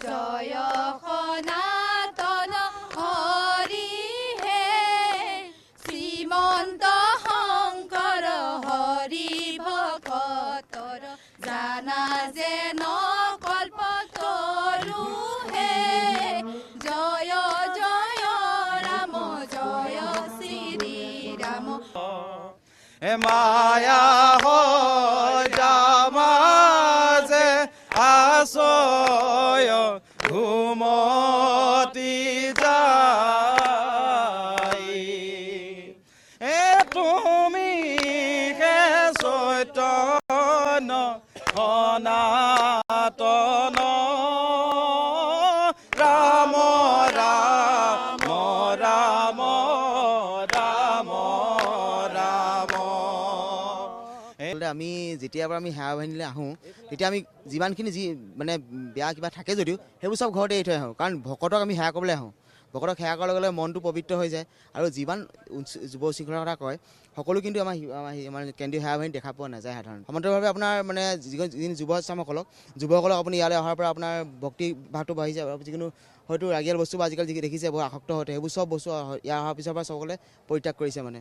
জয় সনাতন হৰি হে শ্ৰীমন্ত শংকৰ হৰি ভকতৰ জানা যেন কল্পতৰু হে জয় জয় ৰাম জয় শ্ৰী ৰাম মায়া জামাজে আশয় ঘুমতি যাই তুমি হে চৈতন্য সনাতন ৰাম ৰাম ৰাম ৰাম ৰাম। আমি যেতিয়াৰ পৰা আমি সেৱা বাহিনীলৈ আহোঁ তেতিয়া আমি যিমানখিনি মানে বেয়া কিবা থাকে যদিও সেইবোৰ চব ঘৰতে এৰি থৈ আহোঁ, কাৰণ ভকতক আমি সেৱা কৰিবলৈ আহোঁ। ভকতক সেৱা কৰাৰ লগে লগে মনটো পবিত্ৰ হৈ যায়। আৰু যিমান যুৱ শৃংখলাৰ কথা কয় সকলো কিন্তু আমাৰ কেন্দ্ৰীয় সেৱা বাহিনীত দেখা পোৱা নাযায় সাধাৰণতে। সমান্তৰালভাৱে আপোনাৰ মানে যিখিনি যুৱসকলক আপুনি ইয়ালৈ অহাৰ পৰা আপোনাৰ ভক্তি ভাৱটো বাঢ়ি যায়। যিকোনো হয়তো ৰাগিয়াল বস্তু বা আজিকালি যি দেখিছে বহুত আসক্ত হওঁতে সেইবোৰ চব বস্তু ইয়াৰ অহাৰ পিছৰ পৰা সকলোৱে পৰিত্যাগ কৰিছে মানে।